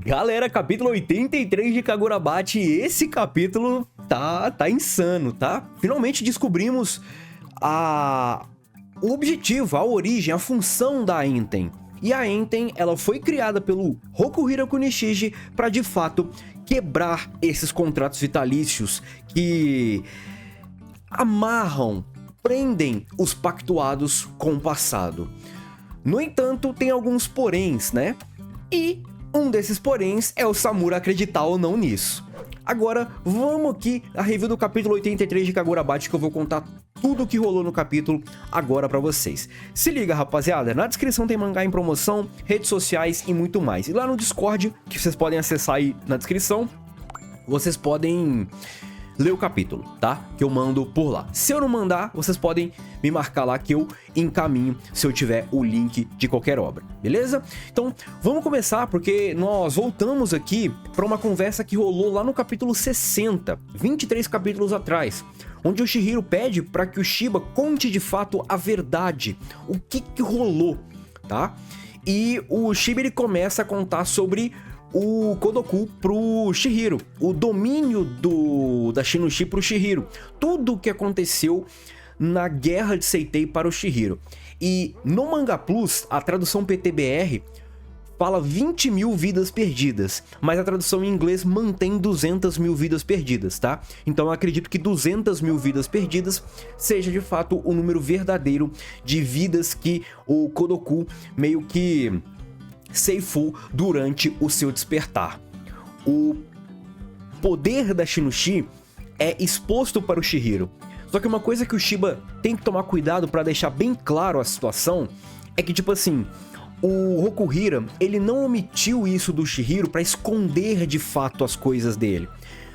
Galera, capítulo 83 de Kagurabachi, esse capítulo tá insano, tá? Finalmente descobrimos o objetivo, a origem, a função da Enten. E a Enten, ela foi criada pelo Rokuhira Kunishiji para de fato quebrar esses contratos vitalícios que amarram, prendem os pactuados com o passado. No entanto, tem alguns poréns, né? E um desses poréns é o Samura acreditar ou não nisso. Agora, vamos aqui a review do capítulo 83 de Kagurabachi, que eu vou contar tudo o que rolou no capítulo agora pra vocês. Se liga, rapaziada, na descrição tem mangá em promoção, redes sociais e muito mais. E lá no Discord, que vocês podem acessar aí na descrição, vocês podem ler o capítulo, tá? Que eu mando por lá. Se eu não mandar, vocês podem me marcar lá que eu encaminho se eu tiver o link de qualquer obra, beleza? Então, vamos começar porque nós voltamos aqui para uma conversa que rolou lá no capítulo 60, 23 capítulos atrás, onde o Chihiro pede para que o Shiba conte de fato a verdade, o que rolou, tá? E o Shiba ele começa a contar sobre o Kodoku pro Chihiro, o domínio da Shinushi pro Chihiro, tudo o que aconteceu na guerra de Seitei para o Chihiro. E no Manga Plus, a tradução PTBR fala 20 mil vidas perdidas, mas a tradução em inglês mantém 200 mil vidas perdidas, tá? Então eu acredito que 200 mil vidas perdidas seja de fato o número verdadeiro de vidas que o Kodoku meio que ceifou durante o seu despertar. O poder da Shinushi é exposto para o Chihiro. Só que uma coisa que o Shiba tem que tomar cuidado para deixar bem claro a situação é que, tipo assim, o Rokuhira, ele não omitiu isso do Chihiro para esconder de fato as coisas dele,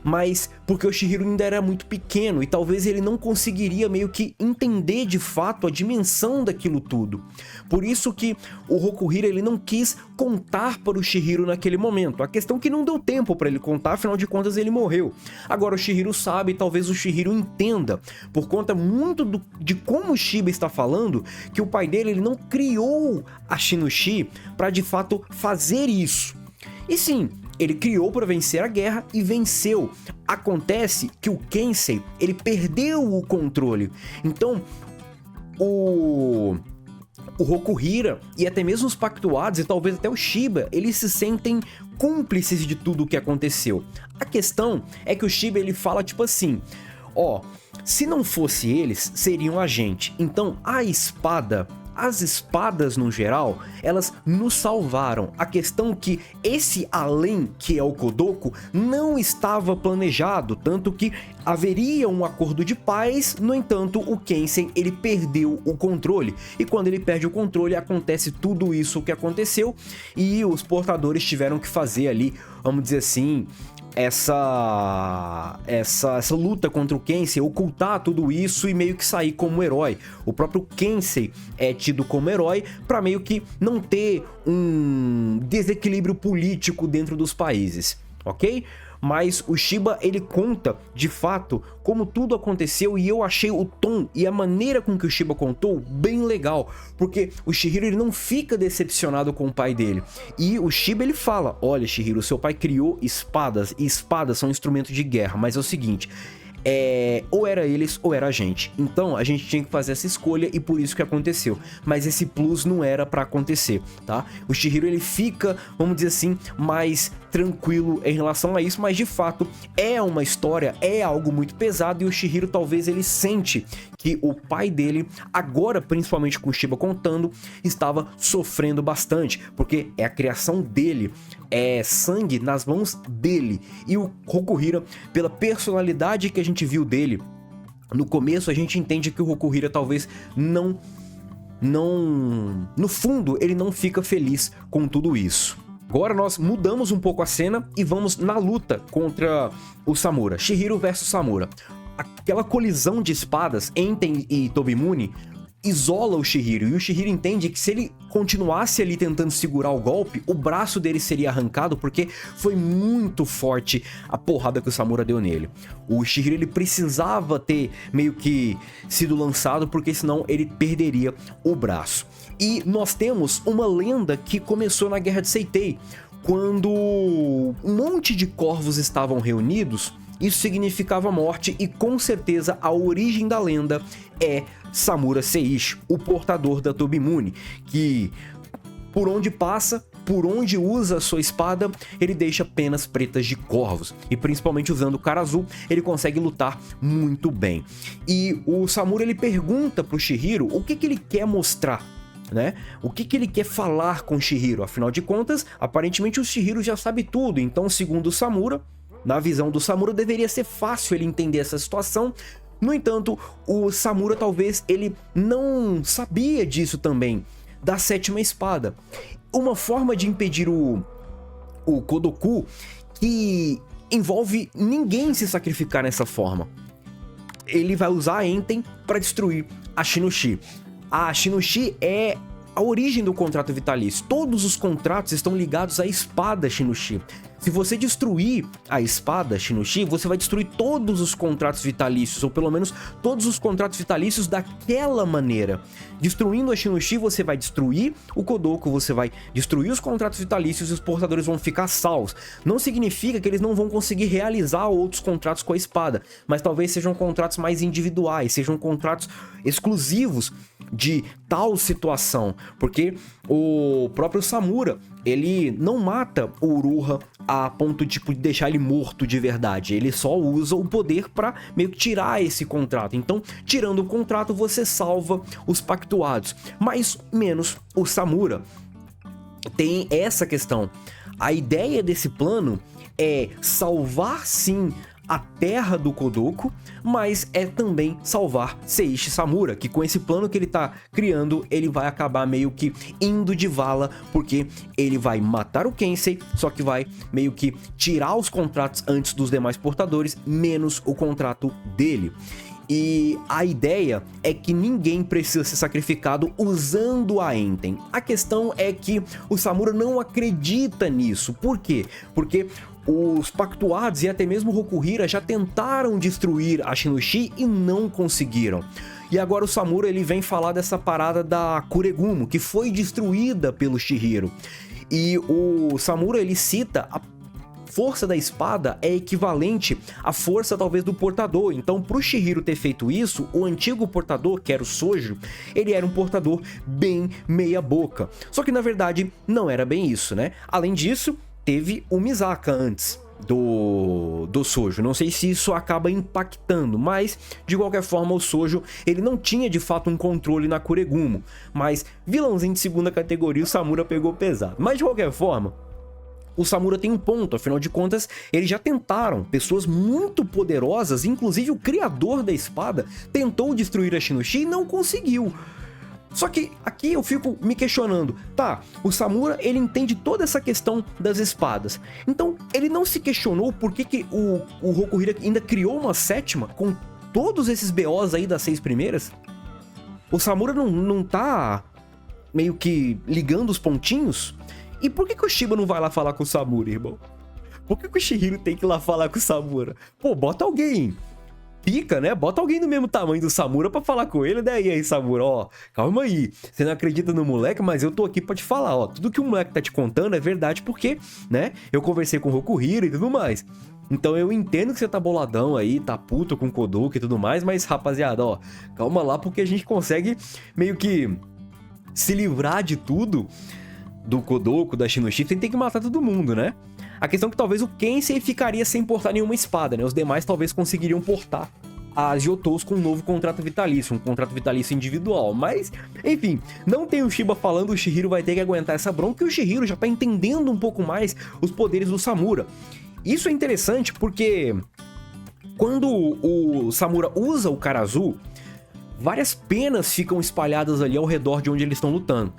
mas porque o Chihiro ainda era muito pequeno e talvez ele não conseguiria meio que entender de fato a dimensão daquilo tudo. Por isso que o Rokuhira ele não quis contar para o Chihiro naquele momento. A questão é que não deu tempo para ele contar, afinal de contas ele morreu. Agora o Chihiro sabe, talvez o Chihiro entenda, por conta muito de como o Shiba está falando, que o pai dele ele não criou a Shinushi para de fato fazer isso. E sim, ele criou para vencer a guerra e venceu. Acontece que o Kensei, ele perdeu o controle. Então, o Rokuhira e até mesmo os pactuados e talvez até o Shiba, eles se sentem cúmplices de tudo o que aconteceu. A questão é que o Shiba, ele fala tipo assim, ó, se não fosse eles, seriam a gente. Então, as espadas no geral, elas nos salvaram. A questão é que esse além, que é o Kodoku, não estava planejado, tanto que haveria um acordo de paz. No entanto, o Kensei, ele perdeu o controle. E quando ele perde o controle, acontece tudo isso que aconteceu. E os portadores tiveram que fazer ali, vamos dizer assim, essa luta contra o Kensei, ocultar tudo isso e meio que sair como herói. O próprio Kensei é tido como herói para meio que não ter um desequilíbrio político dentro dos países, ok? Mas o Shiba, ele conta de fato como tudo aconteceu e eu achei o tom e a maneira com que o Shiba contou bem legal, porque o Chihiro ele não fica decepcionado com o pai dele. E o Shiba ele fala, olha Chihiro, seu pai criou espadas e espadas são instrumentos de guerra, mas é o seguinte, ou era eles ou era a gente. Então a gente tinha que fazer essa escolha e por isso que aconteceu. Mas esse plus não era pra acontecer, tá? O Chihiro ele fica, vamos dizer assim, mais tranquilo em relação a isso, mas de fato é uma história, é algo muito pesado e o Chihiro talvez ele sente que o pai dele, agora principalmente com o Shiba contando, estava sofrendo bastante, porque é a criação dele, é sangue nas mãos dele. E o Rokuhira, pela personalidade que a gente viu dele, no começo a gente entende que o Rokuhira talvez no fundo ele não fica feliz com tudo isso. Agora nós mudamos um pouco a cena e vamos na luta contra o Samura, Chihiro versus Samura. Aquela colisão de espadas, Enten e Tobimune, isola o Chihiro, e o Chihiro entende que se ele continuasse ali tentando segurar o golpe, o braço dele seria arrancado, porque foi muito forte a porrada que o Samura deu nele. O Chihiro ele precisava ter meio que sido lançado, porque senão ele perderia o braço. E nós temos uma lenda que começou na Guerra de Seitei, quando um monte de corvos estavam reunidos, isso significava morte e com certeza a origem da lenda é Samura Seishi, o portador da Tobimune, que por onde passa, por onde usa a sua espada, ele deixa penas pretas de corvos. E principalmente usando o cara azul, ele consegue lutar muito bem. E o Samura ele pergunta pro Chihiro o que ele quer mostrar, né? O que ele quer falar com o Chihiro. Afinal de contas, aparentemente o Chihiro já sabe tudo. Então, segundo o Samura, na visão do Samura, deveria ser fácil ele entender essa situação. No entanto, o Samura talvez ele não sabia disso também, da sétima espada. Uma forma de impedir o Kodoku que envolve ninguém se sacrificar nessa forma. Ele vai usar a Enten para destruir a Shinoshi. A Shinoshi é a origem do contrato vitalício. Todos os contratos estão ligados à espada Shinoshi. Se você destruir a espada Shinoshi, você vai destruir todos os contratos vitalícios, ou pelo menos todos os contratos vitalícios daquela maneira. Destruindo a Shinoshi, você vai destruir o Kodoku, você vai destruir os contratos vitalícios e os portadores vão ficar salvos. Não significa que eles não vão conseguir realizar outros contratos com a espada, mas talvez sejam contratos mais individuais, sejam contratos exclusivos de tal situação, porque o próprio Samura, ele não mata o Uruha a ponto de deixar ele morto de verdade, ele só usa o poder para meio que tirar esse contrato. Então, tirando o contrato, você salva os pactuados, mas menos o Samura. Tem essa questão. A ideia desse plano é salvar sim a terra do Kodoku, mas é também salvar Seishi Samura, que com esse plano que ele tá criando, ele vai acabar meio que indo de vala, porque ele vai matar o Kensei, só que vai meio que tirar os contratos antes dos demais portadores, menos o contrato dele. E a ideia é que ninguém precisa ser sacrificado usando a Enten. A questão é que o Samura não acredita nisso. Por quê? Porque os pactuados e até mesmo o Rokuhira já tentaram destruir a Shinoshi e não conseguiram. E agora o Samura ele vem falar dessa parada da Kuregumo, que foi destruída pelo Chihiro. E o Samura ele cita a força da espada é equivalente à força talvez do portador. Então, pro Chihiro ter feito isso, o antigo portador, que era o Sojo, ele era um portador bem meia boca. Só que na verdade não era bem isso, né? Além disso, teve o Misaka antes do Sojo. Não sei se isso acaba impactando, mas de qualquer forma o Sojo ele não tinha de fato um controle na Kuregumo. Mas vilãozinho de segunda categoria, o Samura pegou pesado. Mas de qualquer forma, o Samura tem um ponto, afinal de contas, eles já tentaram, pessoas muito poderosas, inclusive o criador da espada, tentou destruir a Shinoshi e não conseguiu. Só que aqui eu fico me questionando, tá, o Samura ele entende toda essa questão das espadas, então ele não se questionou por que o Rokuhira ainda criou uma sétima com todos esses BOs aí das 6 primeiras? O Samura não tá meio que ligando os pontinhos? E por que o Shiba não vai lá falar com o Samura, irmão? Por que o Chihiro tem que ir lá falar com o Samura? Pô, bota alguém. Pica, né? Bota alguém do mesmo tamanho do Samura pra falar com ele, né? E aí, Samura, ó, calma aí. Você não acredita no moleque, mas eu tô aqui pra te falar, ó. Tudo que o moleque tá te contando é verdade porque, né? Eu conversei com o Rokuhira e tudo mais. Então eu entendo que você tá boladão aí, tá puto com o Kodoku e tudo mais, mas, rapaziada, ó, calma lá porque a gente consegue meio que se livrar de tudo do Kodoku, da Shinoshi, sem ter que matar todo mundo, né? A questão é que talvez o Kensei ficaria sem portar nenhuma espada, né? Os demais talvez conseguiriam portar as Yotous com um novo contrato vitalício, um contrato vitalício individual. Mas, enfim, não tem o Shiba falando, o Chihiro vai ter que aguentar essa bronca e o Chihiro já tá entendendo um pouco mais os poderes do Samura. Isso é interessante porque quando o Samura usa o cara azul, várias penas ficam espalhadas ali ao redor de onde eles estão lutando.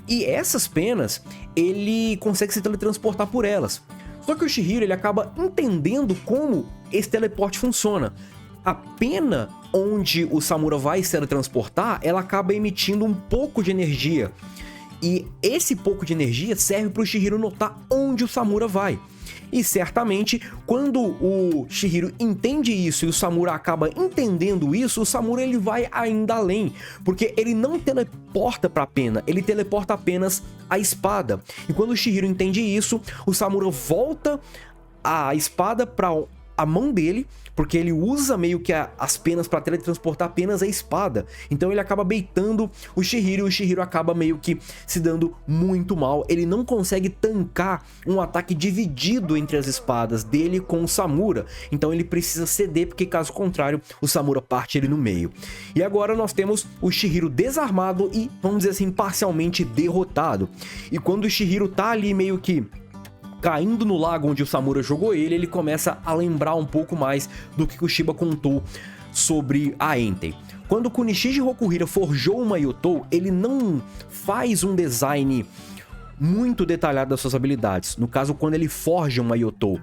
E essas penas, ele consegue se teletransportar por elas. Só que o Chihiro, ele acaba entendendo como esse teleporte funciona. A pena onde o Samura vai se teletransportar, ela acaba emitindo um pouco de energia. E esse pouco de energia serve para o Chihiro notar onde o Samura vai. E certamente, quando o Chihiro entende isso e o Samura acaba entendendo isso, o Samura ele vai ainda além, porque ele não teleporta para a pena, ele teleporta apenas a espada. E quando o Chihiro entende isso, o Samura volta a espada para a mão dele, porque ele usa meio que as penas para teletransportar apenas a espada. Então ele acaba baitando o Chihiro e o Chihiro acaba meio que se dando muito mal. Ele não consegue tancar um ataque dividido entre as espadas dele com o Samura. Então ele precisa ceder, porque caso contrário o Samura parte ele no meio. E agora nós temos o Chihiro desarmado e, vamos dizer assim, parcialmente derrotado. E quando o Chihiro tá ali meio que caindo no lago onde o Samura jogou ele, ele começa a lembrar um pouco mais do que o Shiba contou sobre a Entei. Quando o Kunishiji Rokuhira forjou uma Yotou, ele não faz um design muito detalhado das suas habilidades. No caso, quando ele forja uma Yotou.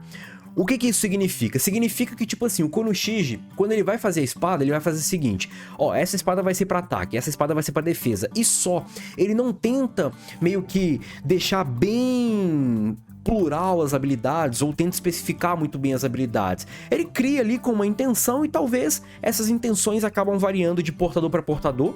O que isso significa? Significa que, tipo assim, o Konoshiji, quando ele vai fazer a espada, ele vai fazer o seguinte: ó, essa espada vai ser pra ataque, essa espada vai ser pra defesa, e só. Ele não tenta meio que deixar bem plural as habilidades, ou tenta especificar muito bem as habilidades. Ele cria ali com uma intenção, e talvez essas intenções acabam variando de portador para portador,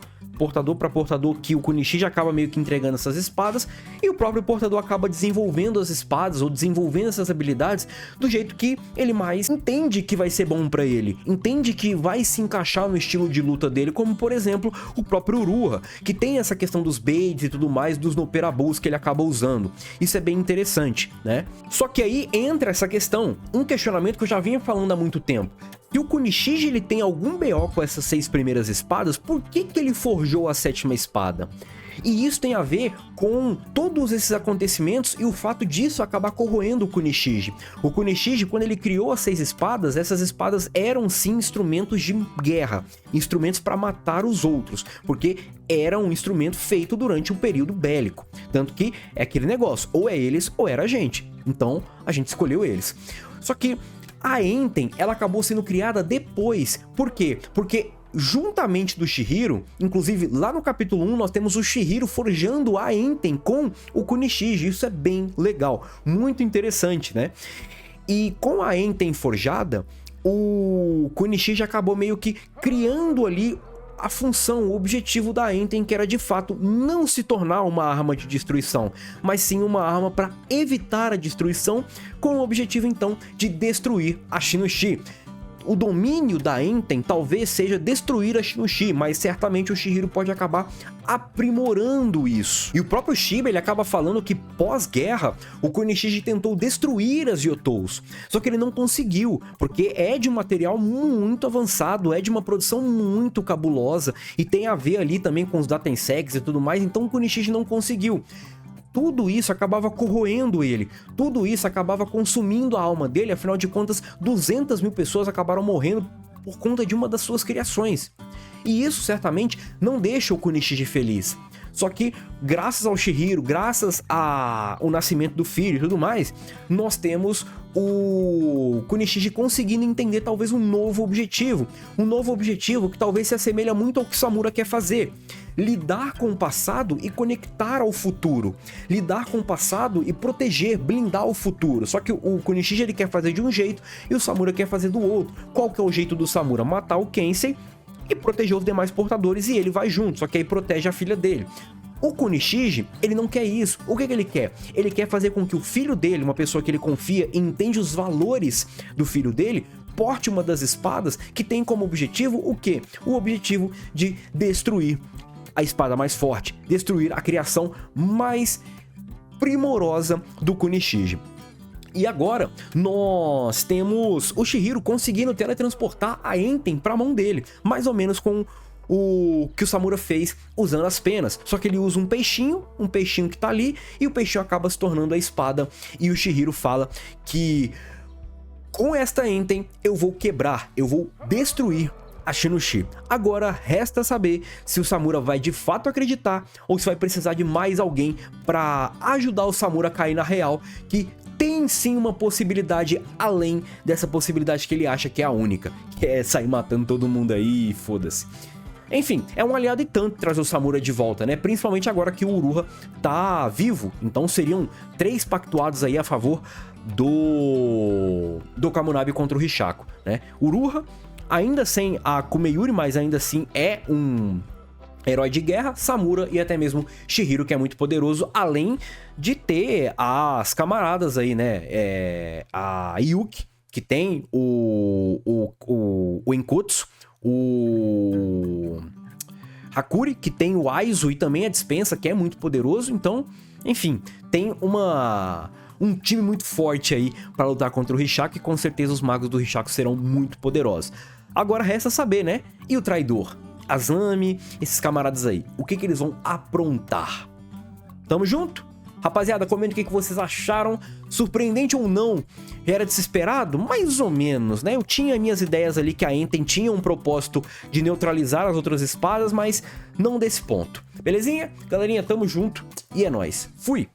que o Kunishiji acaba meio que entregando essas espadas, e o próprio portador acaba desenvolvendo as espadas ou desenvolvendo essas habilidades do jeito que ele mais entende que vai ser bom pra ele, entende que vai se encaixar no estilo de luta dele, como por exemplo o próprio Uruha, que tem essa questão dos baits e tudo mais, dos Noperabus que ele acaba usando. Isso é bem interessante, né? Só que aí entra essa questão, um questionamento que eu já vinha falando há muito tempo. Se o Kunishiji ele tem algum BO com essas 6 primeiras espadas, por que ele forjou a 7ª espada? E isso tem a ver com todos esses acontecimentos e o fato disso acabar corroendo o Kunishiji. O Kunishiji, quando ele criou as 6 espadas, essas espadas eram sim instrumentos de guerra, instrumentos para matar os outros, porque era um instrumento feito durante um período bélico. Tanto que é aquele negócio, ou é eles ou era a gente. Então a gente escolheu eles. Só que a Entei, ela acabou sendo criada depois. Por quê? Porque juntamente do Chihiro, inclusive lá no capítulo 1 nós temos o Chihiro forjando a Entei com o Kunishiji. Isso é bem legal, muito interessante, né? E com a Entei forjada, o Kunishiji acabou meio que criando ali a função, o objetivo da Entei, que era de fato não se tornar uma arma de destruição, mas sim uma arma para evitar a destruição, com o objetivo então de destruir a Shinoshi. O domínio da Entei talvez seja destruir a Shinoshi, mas certamente o Chihiro pode acabar aprimorando isso. E o próprio Shiba, ele acaba falando que pós-guerra, o Kunishiji tentou destruir as Yotous, só que ele não conseguiu, porque é de um material muito avançado, é de uma produção muito cabulosa, e tem a ver ali também com os Datensegs e tudo mais, então o Kunishiji não conseguiu. Tudo isso acabava corroendo ele, tudo isso acabava consumindo a alma dele, afinal de contas 200 mil pessoas acabaram morrendo por conta de uma das suas criações. E isso certamente não deixa o Kunishiji feliz. Só que graças ao Chihiro, graças ao nascimento do filho e tudo mais, nós temos o Kunishiji conseguindo entender talvez um novo objetivo que talvez se assemelha muito ao que Samura quer fazer: lidar com o passado e conectar ao futuro, lidar com o passado e proteger, blindar o futuro. Só que o Kunishiji ele quer fazer de um jeito e o Samura quer fazer do outro. Qual que é o jeito do Samura? Matar o Kensei e proteger os demais portadores, e ele vai junto, só que aí protege a filha dele. O Kunishiji, ele não quer isso. O que ele quer? Ele quer fazer com que o filho dele, uma pessoa que ele confia e entende os valores do filho dele, porte uma das espadas que tem como objetivo o quê? O objetivo de destruir a espada mais forte, destruir a criação mais primorosa do Kunishiji. E agora, nós temos o Chihiro conseguindo teletransportar a Entei para a mão dele, mais ou menos com o que o Samura fez usando as penas. Só que ele usa um peixinho que tá ali, e o peixinho acaba se tornando a espada, e o Chihiro fala que com esta Entei eu vou quebrar, eu vou destruir a Shinoshi. Agora resta saber se o Samura vai de fato acreditar, ou se vai precisar de mais alguém para ajudar o Samura a cair na real, que tem sim uma possibilidade além dessa possibilidade que ele acha que é a única, que é sair matando todo mundo aí e foda-se. Enfim, é um aliado e tanto trazer o Samura de volta, né? Principalmente agora que o Uruha tá vivo. Então seriam 3 pactuados aí a favor do Kamunabi contra o Hishaku, né? Uruha, ainda sem a Kumeyuri, mas ainda assim é um herói de guerra, Samura e até mesmo Chihiro, que é muito poderoso, além de ter as camaradas aí, né? A Yuki, que tem o Inkutsu, o Hakuri, que tem o Aizu e também a Dispensa, que é muito poderoso. Então, enfim, tem um time muito forte aí para lutar contra o Hishaku, e com certeza os magos do Hishaku serão muito poderosos. Agora resta saber, né? E o traidor? Azami, esses camaradas aí, o que eles vão aprontar? Tamo junto? Rapaziada, comenta o que vocês acharam, surpreendente ou não, era de se esperado? Mais ou menos, né? Eu tinha minhas ideias ali que a Enten tinha um propósito de neutralizar as outras espadas, mas não desse ponto. Belezinha? Galerinha, tamo junto e é nóis. Fui!